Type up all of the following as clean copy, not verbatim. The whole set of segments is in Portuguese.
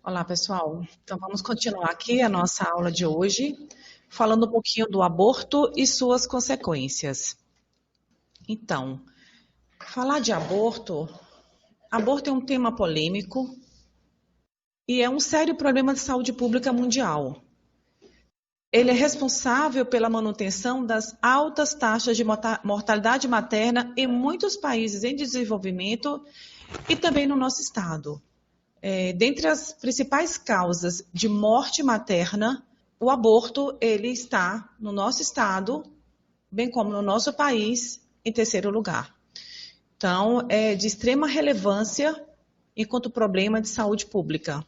Olá, pessoal. Então, vamos continuar aqui a nossa aula de hoje, falando um pouquinho do aborto e suas consequências. Então, falar de aborto, aborto é um tema polêmico e é um sério problema de saúde pública mundial. Ele é responsável pela manutenção das altas taxas de mortalidade materna em muitos países em desenvolvimento e também no nosso estado. Dentre as principais causas de morte materna, o aborto ele está no nosso estado, bem como no nosso país, em terceiro lugar. Então, é de extrema relevância enquanto problema de saúde pública.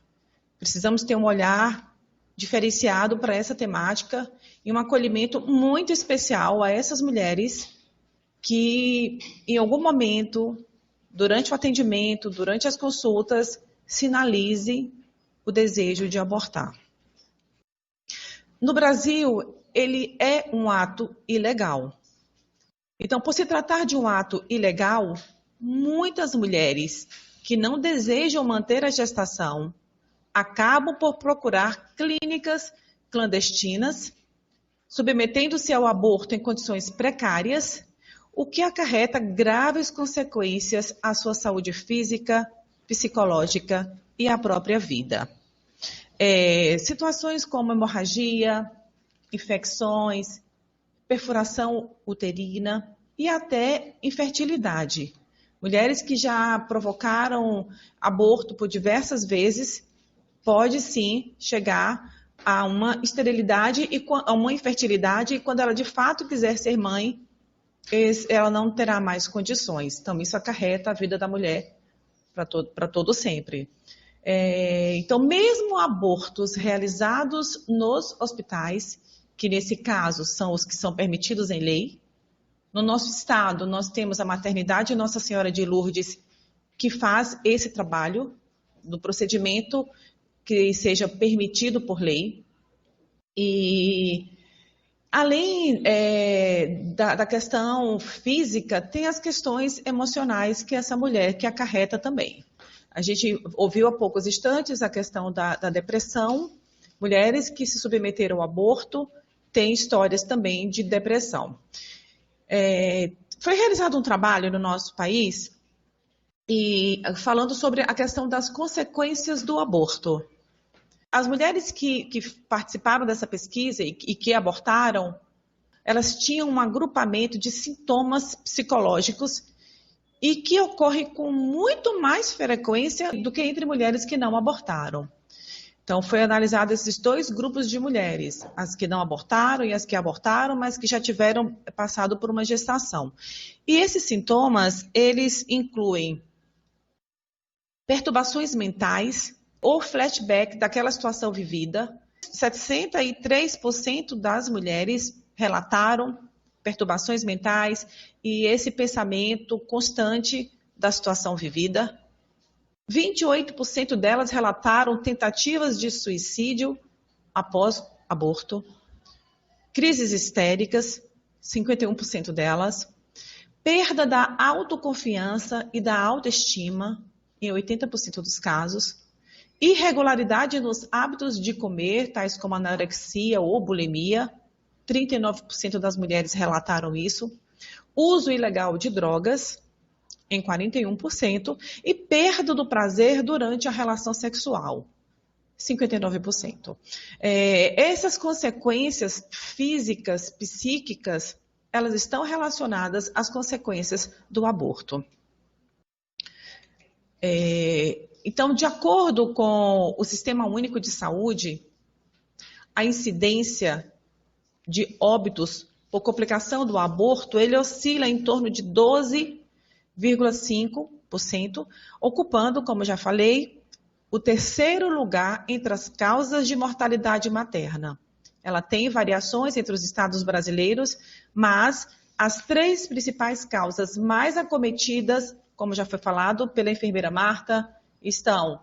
Precisamos ter um olhar diferenciado para essa temática e um acolhimento muito especial a essas mulheres que, em algum momento, durante o atendimento, durante as consultas, sinalize o desejo de abortar. No Brasil, ele é um ato ilegal. Então, por se tratar de um ato ilegal, muitas mulheres que não desejam manter a gestação acabam por procurar clínicas clandestinas, submetendo-se ao aborto em condições precárias, o que acarreta graves consequências à sua saúde física, psicológica e à própria vida. Situações como hemorragia, infecções, perfuração uterina e até infertilidade. Mulheres que já provocaram aborto por diversas vezes, pode sim chegar a uma esterilidade e a uma infertilidade, e quando ela de fato quiser ser mãe, ela não terá mais condições. Então, isso acarreta a vida da mulher para todo sempre. Então, mesmo abortos realizados nos hospitais, que nesse caso são os que são permitidos em lei, no nosso estado nós temos a maternidade Nossa Senhora de Lourdes, que faz esse trabalho do procedimento que seja permitido por lei. E além da questão física, tem as questões emocionais que essa mulher que acarreta também. A gente ouviu há poucos instantes a questão da depressão. Mulheres que se submeteram ao aborto têm histórias também de depressão. Foi realizado um trabalho no nosso país e falando sobre a questão das consequências do aborto. As mulheres que participaram dessa pesquisa e que abortaram, elas tinham um agrupamento de sintomas psicológicos e que ocorre com muito mais frequência do que entre mulheres que não abortaram. Então, foi analisado esses dois grupos de mulheres, as que não abortaram e as que abortaram, mas que já tiveram passado por uma gestação. E esses sintomas, eles incluem perturbações mentais ou flashback daquela situação vivida. 63% das mulheres relataram perturbações mentais e esse pensamento constante da situação vivida. 28% delas relataram tentativas de suicídio após aborto. Crises histéricas, 51% delas. Perda da autoconfiança e da autoestima, em 80% dos casos. Irregularidade nos hábitos de comer, tais como anorexia ou bulimia. 39% das mulheres relataram isso. Uso ilegal de drogas, em 41%, e perda do prazer durante a relação sexual, 59%. Essas consequências físicas, psíquicas, elas estão relacionadas às consequências do aborto. Então, de acordo com o Sistema Único de Saúde, a incidência de óbitos por complicação do aborto, ele oscila em torno de 12,5%, ocupando, como já falei, o terceiro lugar entre as causas de mortalidade materna. Ela tem variações entre os estados brasileiros, mas as três principais causas mais acometidas, como já foi falado pela enfermeira Marta, estão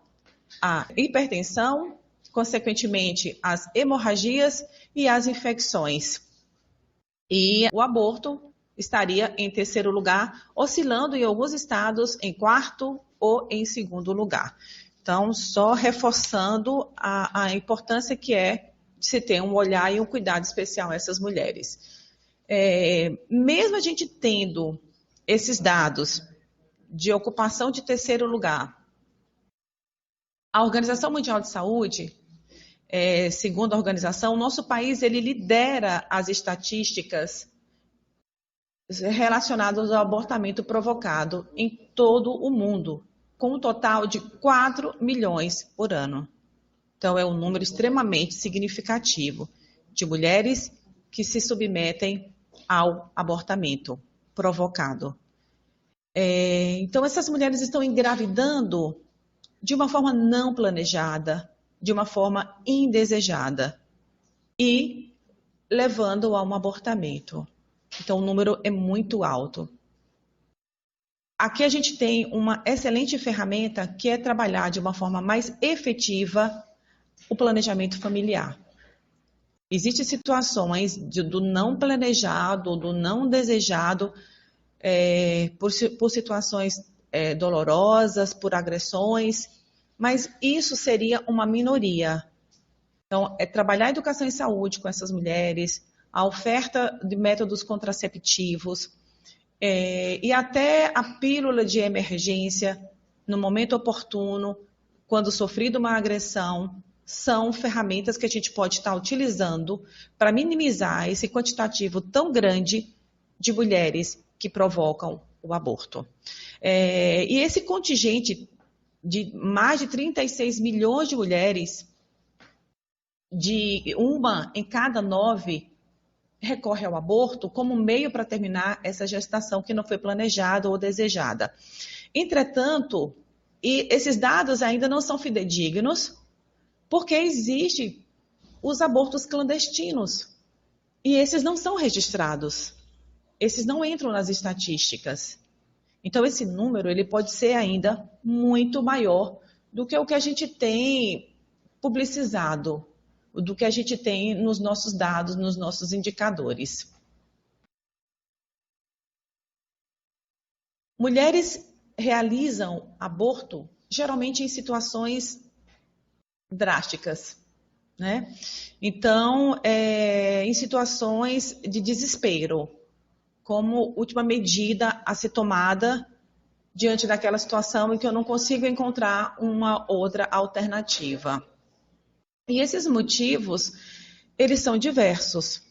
a hipertensão, consequentemente as hemorragias e as infecções. E o aborto estaria em terceiro lugar, oscilando em alguns estados em quarto ou em segundo lugar. Então, só reforçando a importância que é de se ter um olhar e um cuidado especial a essas mulheres. Mesmo a gente tendo esses dados de ocupação de terceiro lugar, a Organização Mundial de Saúde, segundo a organização, o nosso país ele lidera as estatísticas relacionadas ao abortamento provocado em todo o mundo, com um total de 4 milhões por ano. Então, é um número extremamente significativo de mulheres que se submetem ao abortamento provocado. Então, essas mulheres estão engravidando de uma forma não planejada, de uma forma indesejada e levando a um abortamento. Então, o número é muito alto. Aqui a gente tem uma excelente ferramenta que é trabalhar de uma forma mais efetiva o planejamento familiar. Existem situações do não planejado, do não desejado, por situações dolorosas, por agressões, mas isso seria uma minoria. Então, trabalhar a educação em saúde com essas mulheres, a oferta de métodos contraceptivos, e até a pílula de emergência, no momento oportuno, quando sofrido uma agressão, são ferramentas que a gente pode estar utilizando para minimizar esse quantitativo tão grande de mulheres que provocam o aborto. E esse contingente de mais de 36 milhões de mulheres, de uma em cada 9 recorre ao aborto como meio para terminar essa gestação que não foi planejada ou desejada. Entretanto, esses dados ainda não são fidedignos, porque existem os abortos clandestinos, e esses não são registrados, esses não entram nas estatísticas. Então, esse número ele pode ser ainda muito maior do que o que a gente tem publicizado, do que a gente tem nos nossos dados, nos nossos indicadores. Mulheres realizam aborto geralmente em situações drásticas, né? Então, em situações de desespero, como última medida a ser tomada diante daquela situação em que eu não consigo encontrar uma outra alternativa. E esses motivos, eles são diversos.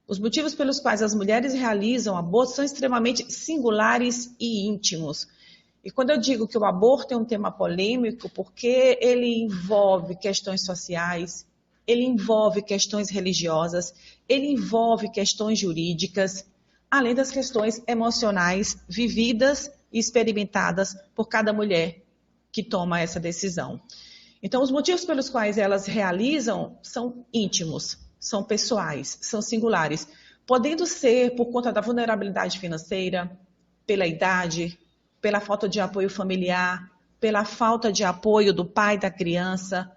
Os motivos pelos quais as mulheres realizam aborto são extremamente singulares e íntimos. E quando eu digo que o aborto é um tema polêmico, porque ele envolve questões sociais, ele envolve questões religiosas, ele envolve questões jurídicas, além das questões emocionais vividas e experimentadas por cada mulher que toma essa decisão. Então, os motivos pelos quais elas realizam são íntimos, são pessoais, são singulares, podendo ser por conta da vulnerabilidade financeira, pela idade, pela falta de apoio familiar, pela falta de apoio do pai da criança,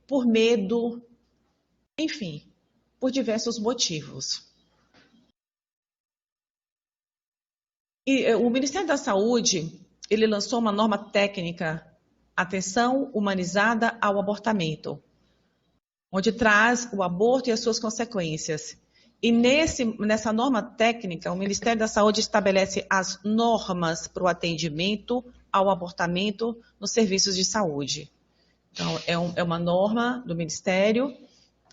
por medo, enfim, por diversos motivos. E o Ministério da Saúde, ele lançou uma norma técnica, Atenção Humanizada ao Abortamento, onde traz o aborto e as suas consequências. E nessa norma técnica, o Ministério da Saúde estabelece as normas para o atendimento ao abortamento nos serviços de saúde. Então, é uma norma do Ministério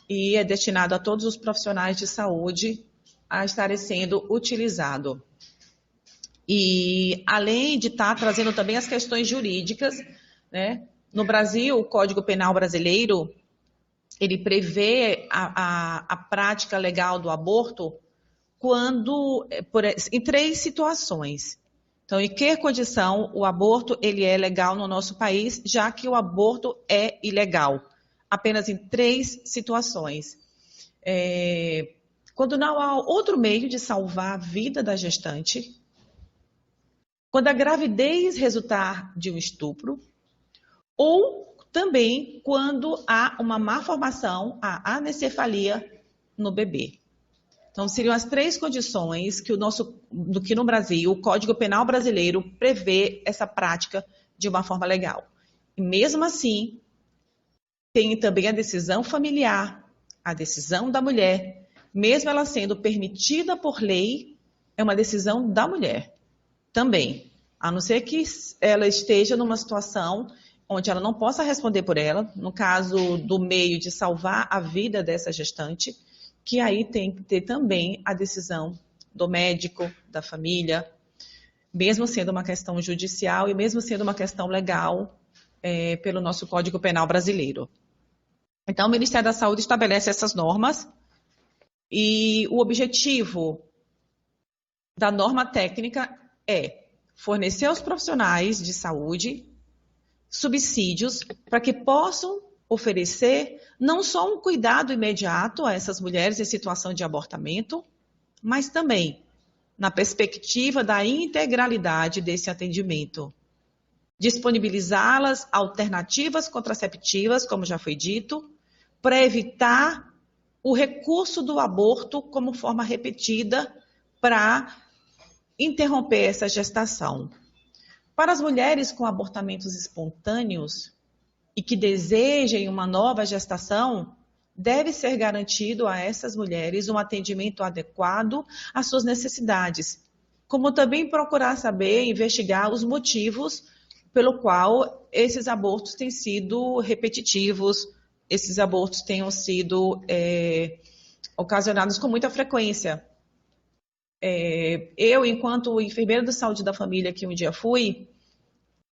e é destinado a todos os profissionais de saúde a estarem sendo utilizado. E além de estar trazendo também as questões jurídicas, né? No Brasil, o Código Penal brasileiro, ele prevê a prática legal do aborto em 3 situações. Então, em que condição o aborto ele é legal no nosso país, já que o aborto é ilegal? Apenas em 3 situações. Quando não há outro meio de salvar a vida da gestante, quando a gravidez resultar de um estupro, ou também quando há uma má formação, a anencefalia no bebê. Então, seriam as 3 condições que no Brasil, o Código Penal brasileiro prevê essa prática de uma forma legal. E mesmo assim, tem também a decisão familiar, a decisão da mulher. Mesmo ela sendo permitida por lei, é uma decisão da mulher também. A não ser que ela esteja numa situação onde ela não possa responder por ela, no caso do meio de salvar a vida dessa gestante, que aí tem que ter também a decisão do médico, da família, mesmo sendo uma questão judicial e mesmo sendo uma questão legal, pelo nosso Código Penal brasileiro. Então, o Ministério da Saúde estabelece essas normas e o objetivo da norma técnica é fornecer aos profissionais de saúde subsídios para que possam oferecer não só um cuidado imediato a essas mulheres em situação de abortamento, mas também na perspectiva da integralidade desse atendimento. Disponibilizá-las alternativas contraceptivas, como já foi dito, para evitar o recurso do aborto como forma repetida para interromper essa gestação. Para as mulheres com abortamentos espontâneos e que desejem uma nova gestação, deve ser garantido a essas mulheres um atendimento adequado às suas necessidades, como também procurar saber e investigar os motivos pelo qual esses abortos têm sido repetitivos, esses abortos tenham sido ocasionados com muita frequência. Eu, enquanto enfermeira de saúde da família que um dia fui,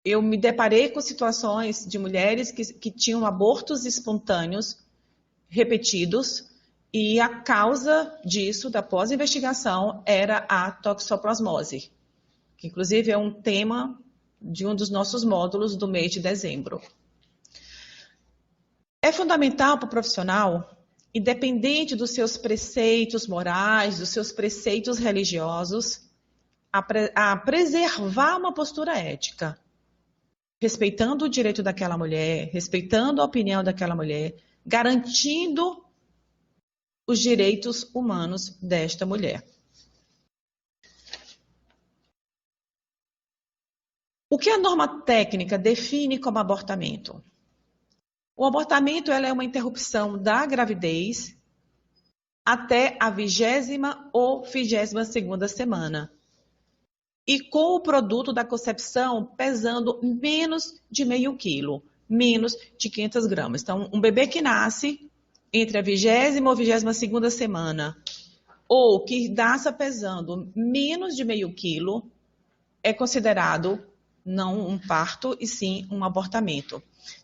eu me deparei com situações de mulheres que tinham abortos espontâneos repetidos e a causa disso, da pós-investigação, era a toxoplasmose, que inclusive é um tema de um dos nossos módulos do mês de dezembro. É fundamental para o profissional, independente dos seus preceitos morais, dos seus preceitos religiosos, a preservar uma postura ética, respeitando o direito daquela mulher, respeitando a opinião daquela mulher, garantindo os direitos humanos desta mulher. O que a norma técnica define como abortamento? O abortamento é uma interrupção da gravidez até a 20ª ou 22ª semana. E com o produto da concepção pesando menos de meio quilo, menos de 500 gramas. Então, um bebê que nasce entre a 20ª ou 22ª semana, ou que nasça pesando menos de meio quilo, é considerado não um parto, e sim um abortamento.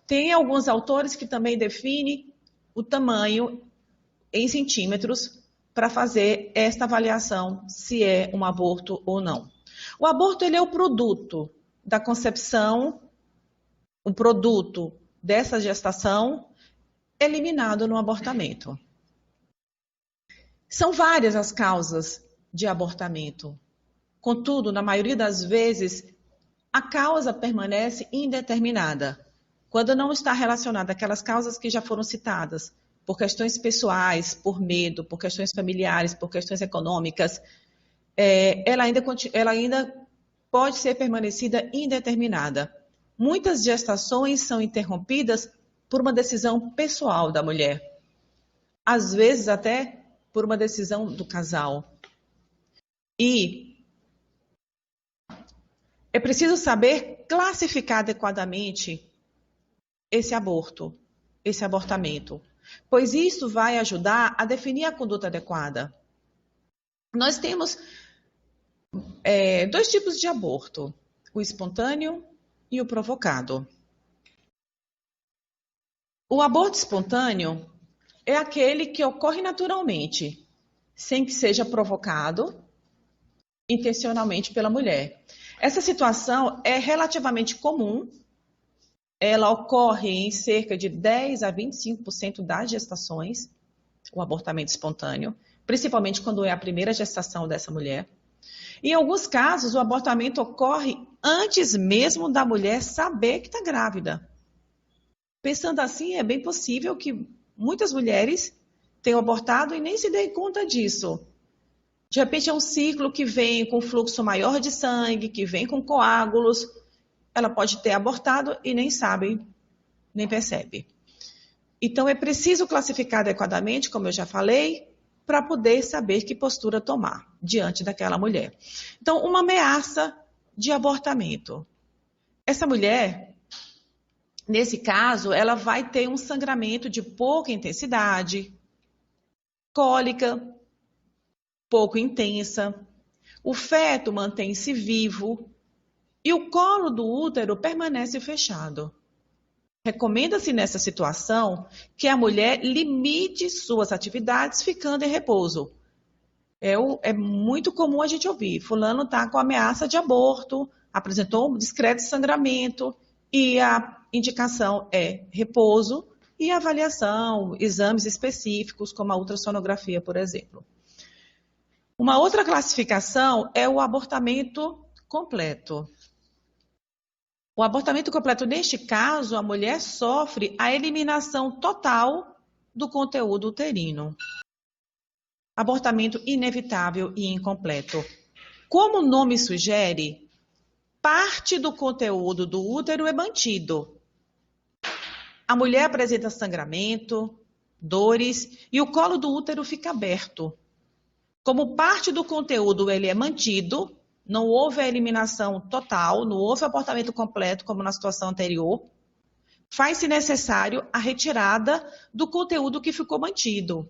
Tem alguns autores que também definem o tamanho em centímetros para fazer esta avaliação se é um aborto ou não. O aborto ele é o produto da concepção, o produto dessa gestação eliminado no abortamento. São várias as causas de abortamento. Contudo, na maioria das vezes, a causa permanece indeterminada, quando não está relacionada àquelas causas que já foram citadas, por questões pessoais, por medo, por questões familiares, por questões econômicas, ela ainda pode ser permanecida indeterminada. Muitas gestações são interrompidas por uma decisão pessoal da mulher, às vezes até por uma decisão do casal. E é preciso saber classificar adequadamente esse abortamento, pois isso vai ajudar a definir a conduta adequada. Nós temos dois tipos de aborto, o espontâneo e o provocado. O aborto espontâneo é aquele que ocorre naturalmente, sem que seja provocado intencionalmente pela mulher. Essa situação é relativamente comum, ela ocorre em cerca de 10 a 25% das gestações, o abortamento espontâneo, principalmente quando é a primeira gestação dessa mulher. Em alguns casos, o abortamento ocorre antes mesmo da mulher saber que está grávida. Pensando assim, é bem possível que muitas mulheres tenham abortado e nem se deem conta disso. De repente é um ciclo que vem com fluxo maior de sangue, que vem com coágulos. ela pode ter abortado e nem sabe, nem percebe. Então, é preciso classificar adequadamente, como eu já falei, para poder saber que postura tomar diante daquela mulher. Então, uma ameaça de abortamento. Essa mulher, nesse caso, ela vai ter um sangramento de pouca intensidade, cólica, pouco intensa, o feto mantém-se vivo e o colo do útero permanece fechado. Recomenda-se nessa situação que a mulher limite suas atividades ficando em repouso. É muito comum a gente ouvir, fulano está com ameaça de aborto, apresentou um discreto sangramento e a indicação é repouso e avaliação, exames específicos, como a ultrassonografia, por exemplo. Uma outra classificação é o abortamento completo. O abortamento completo, neste caso, a mulher sofre a eliminação total do conteúdo uterino. Abortamento inevitável e incompleto. Como o nome sugere, parte do conteúdo do útero é mantido. A mulher apresenta sangramento, dores e o colo do útero fica aberto. Como parte do conteúdo ele é mantido, não houve a eliminação total, não houve abortamento completo, como na situação anterior, faz-se necessário a retirada do conteúdo que ficou mantido.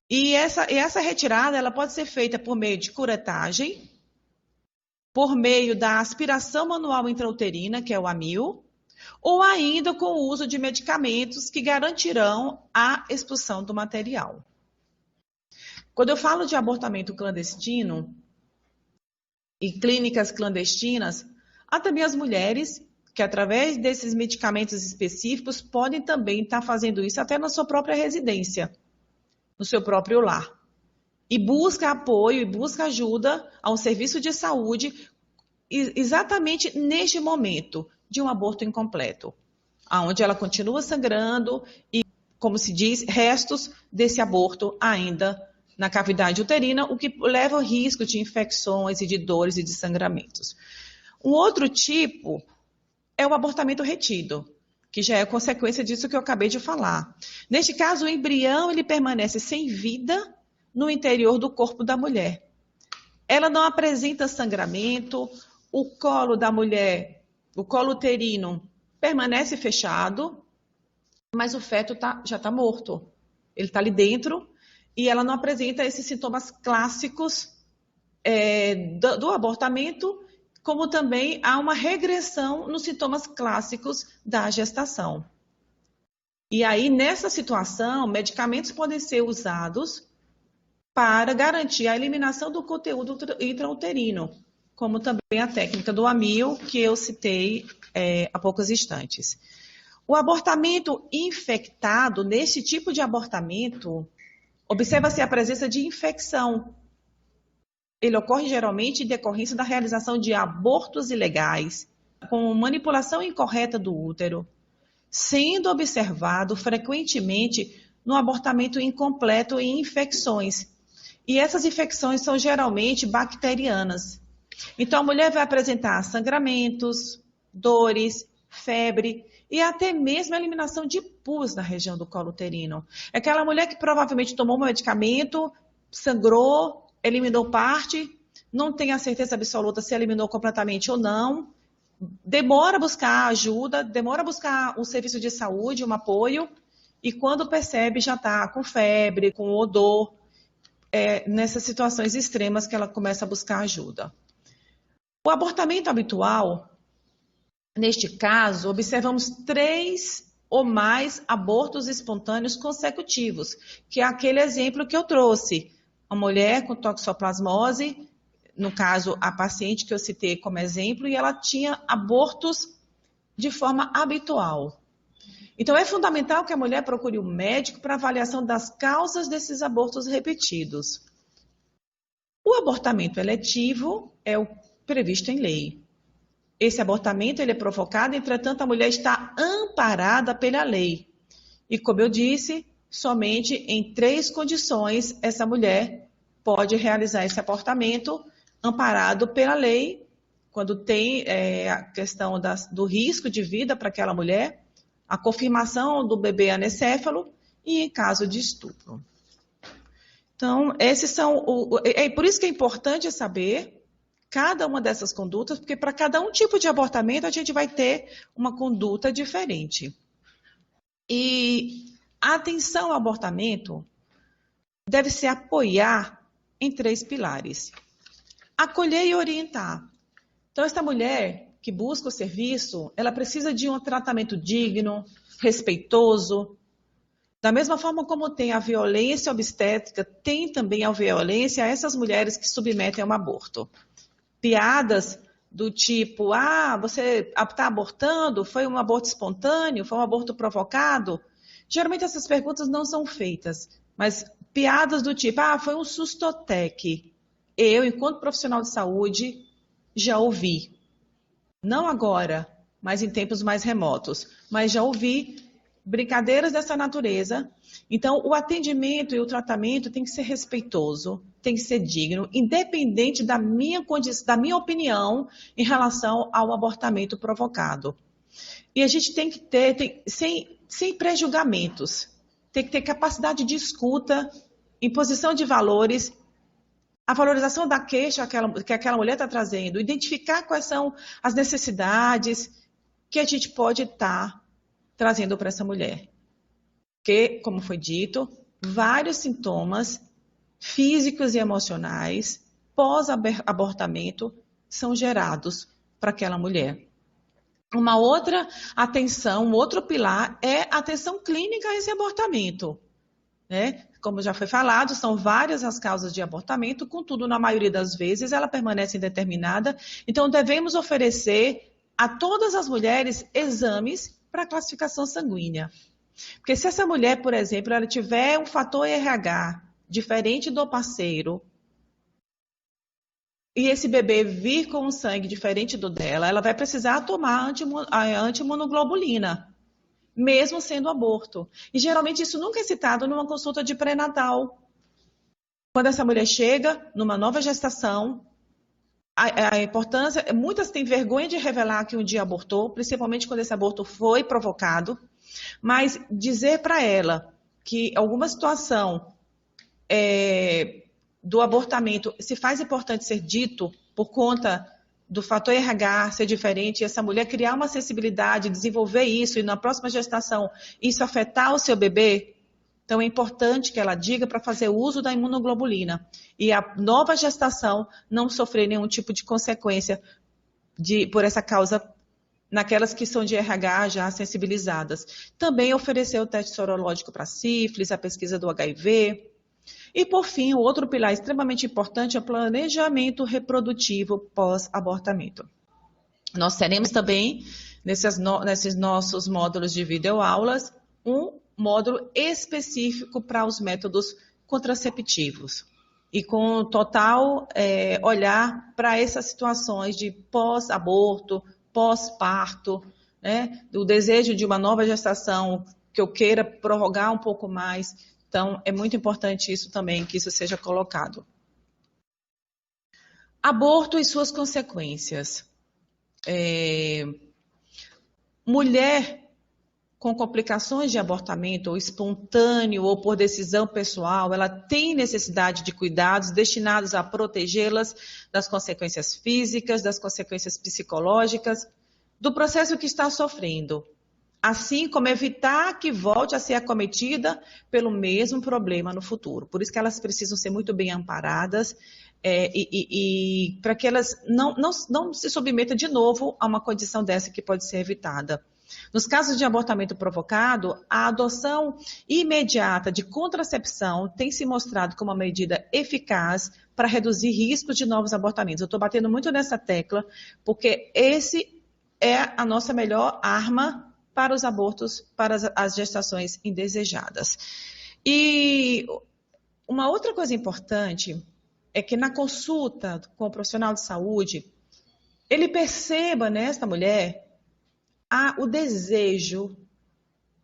E essa retirada ela pode ser feita por meio de curetagem, por meio da aspiração manual intrauterina, que é o AMIL, ou ainda com o uso de medicamentos que garantirão a expulsão do material. Quando eu falo de abortamento clandestino e clínicas clandestinas, há também as mulheres que, através desses medicamentos específicos, podem também estar fazendo isso até na sua própria residência, no seu próprio lar. E busca apoio e busca ajuda a um serviço de saúde exatamente neste momento de um aborto incompleto, onde ela continua sangrando e, como se diz, restos desse aborto ainda na cavidade uterina, o que leva ao risco de infecções e de dores e de sangramentos. Um outro tipo é o abortamento retido, que já é consequência disso que eu acabei de falar. Neste caso, o embrião ele permanece sem vida no interior do corpo da mulher. Ela não apresenta sangramento, o colo da mulher, o colo uterino, permanece fechado, mas o feto já está morto. Ele está ali dentro e ela não apresenta esses sintomas clássicos do abortamento, como também há uma regressão nos sintomas clássicos da gestação. E aí, nessa situação, medicamentos podem ser usados para garantir a eliminação do conteúdo intrauterino, como também a técnica do AMIL, que eu citei há poucos instantes. O abortamento infectado, nesse tipo de abortamento, observa-se a presença de infecção. Ele ocorre geralmente em decorrência da realização de abortos ilegais, com manipulação incorreta do útero, sendo observado frequentemente no abortamento incompleto e infecções. E essas infecções são geralmente bacterianas. Então, a mulher vai apresentar sangramentos, dores, febre e até mesmo a eliminação de pus na região do colo uterino. É aquela mulher que provavelmente tomou um medicamento, sangrou, eliminou parte, não tem a certeza absoluta se eliminou completamente ou não, demora a buscar ajuda, demora a buscar um serviço de saúde, um apoio, e quando percebe já está com febre, com odor, nessas situações extremas que ela começa a buscar ajuda. O abortamento habitual, neste caso, observamos 3 ou mais abortos espontâneos consecutivos, que é aquele exemplo que eu trouxe. A mulher com toxoplasmose, no caso, a paciente que eu citei como exemplo, e ela tinha abortos de forma habitual. Então, é fundamental que a mulher procure um médico para avaliação das causas desses abortos repetidos. O abortamento eletivo é o previsto em lei. Esse abortamento ele é provocado, entretanto, a mulher está amparada pela lei. E, como eu disse, somente em 3 condições essa mulher pode realizar esse abortamento amparado pela lei, quando tem a questão do risco de vida para aquela mulher, a confirmação do bebê anencéfalo e em caso de estupro. Então, esses são por isso que é importante saber cada uma dessas condutas, porque para cada um tipo de abortamento a gente vai ter uma conduta diferente. E a atenção ao abortamento deve se apoiar em 3 pilares. Acolher e orientar. Então, essa mulher que busca o serviço, ela precisa de um tratamento digno, respeitoso. Da mesma forma como tem a violência obstétrica, tem também a violência a essas mulheres que submetem a um aborto. Piadas do tipo, você está abortando? Foi um aborto espontâneo? Foi um aborto provocado? Geralmente essas perguntas não são feitas, mas piadas do tipo, foi um sustotec. Eu, enquanto profissional de saúde, já ouvi. Não agora, mas em tempos mais remotos, mas já ouvi brincadeiras dessa natureza. Então, o atendimento e o tratamento tem que ser respeitoso, tem que ser digno, independente da minha opinião em relação ao abortamento provocado. E a gente tem que ter, sem pré-julgamentos, tem que ter capacidade de escuta, imposição de valores, a valorização da queixa que aquela mulher está trazendo, identificar quais são as necessidades que a gente pode estar trazendo para essa mulher. Porque, como foi dito, vários sintomas físicos e emocionais pós-abortamento são gerados para aquela mulher. Uma outra atenção, um outro pilar é a atenção clínica a esse abortamento. Né? Como já foi falado, são várias as causas de abortamento, contudo, na maioria das vezes, ela permanece indeterminada. Então, devemos oferecer a todas as mulheres exames para classificação sanguínea. Porque se essa mulher, por exemplo, ela tiver um fator RH diferente do parceiro, e esse bebê vir com um sangue diferente do dela, ela vai precisar tomar a antiimunoglobulina, mesmo sendo aborto. E geralmente isso nunca é citado numa consulta de pré-natal. Quando essa mulher chega numa nova gestação, a importância, muitas têm vergonha de revelar que um dia abortou, principalmente quando esse aborto foi provocado, mas dizer para ela que alguma situação do abortamento se faz importante ser dito por conta do fator RH ser diferente, e essa mulher criar uma sensibilidade, desenvolver isso, e na próxima gestação isso afetar o seu bebê, então é importante que ela diga para fazer uso da imunoglobulina e a nova gestação não sofrer nenhum tipo de consequência por essa causa naquelas que são de RH já sensibilizadas. Também oferecer o teste sorológico para sífilis, a pesquisa do HIV. E, por fim, o outro pilar extremamente importante é o planejamento reprodutivo pós-abortamento. Nós teremos também, nesses nossos módulos de videoaulas, um módulo específico para os métodos contraceptivos. E com total olhar para essas situações de pós-aborto, pós-parto, né? Do desejo de uma nova gestação, que eu queira prorrogar um pouco mais. Então, é muito importante isso também, que isso seja colocado. Aborto e suas consequências. Mulher com complicações de abortamento, ou espontâneo, ou por decisão pessoal, ela tem necessidade de cuidados destinados a protegê-las das consequências físicas, das consequências psicológicas, do processo que está sofrendo. Assim como evitar que volte a ser acometida pelo mesmo problema no futuro. Por isso que elas precisam ser muito bem amparadas e para que elas não se submetam de novo a uma condição dessa que pode ser evitada. Nos casos de abortamento provocado, a adoção imediata de contracepção tem se mostrado como uma medida eficaz para reduzir riscos de novos abortamentos. Eu estou batendo muito nessa tecla, porque esse é a nossa melhor arma para os abortos, para as gestações indesejadas. E uma outra coisa importante é que na consulta com o profissional de saúde, ele perceba nesta mulher o desejo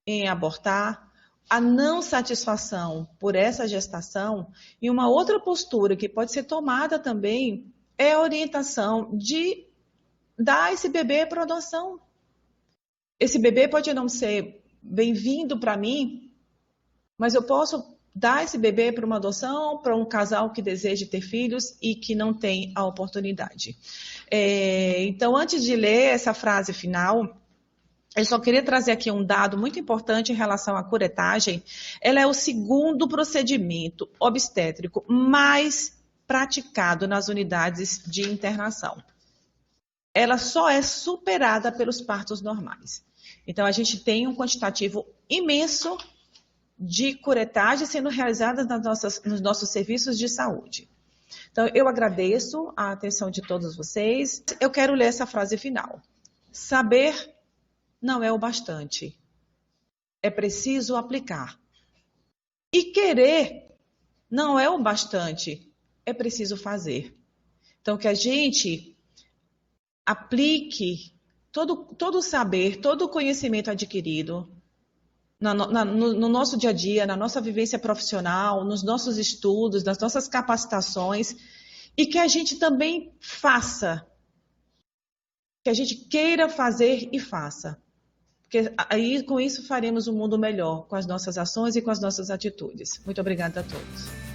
em abortar, a não satisfação por essa gestação, e uma outra postura que pode ser tomada também é a orientação de dar esse bebê para adoção. Esse bebê pode não ser bem-vindo para mim, mas eu posso dar esse bebê para uma adoção, para um casal que deseja ter filhos e que não tem a oportunidade. Então, antes de ler essa frase final, eu só queria trazer aqui um dado muito importante em relação à curetagem. Ela é o segundo procedimento obstétrico mais praticado nas unidades de internação. Ela só é superada pelos partos normais. Então, a gente tem um quantitativo imenso de curetagem sendo realizadas nos nossos serviços de saúde. Então, eu agradeço a atenção de todos vocês. Eu quero ler essa frase final. Saber não é o bastante. É preciso aplicar. E querer não é o bastante. É preciso fazer. Então, que a gente aplique todo o saber, todo o conhecimento adquirido no nosso dia a dia, na nossa vivência profissional, nos nossos estudos, nas nossas capacitações, e que a gente também faça, que a gente queira fazer e faça. Porque aí, com isso, faremos um mundo melhor, com as nossas ações e com as nossas atitudes. Muito obrigada a todos.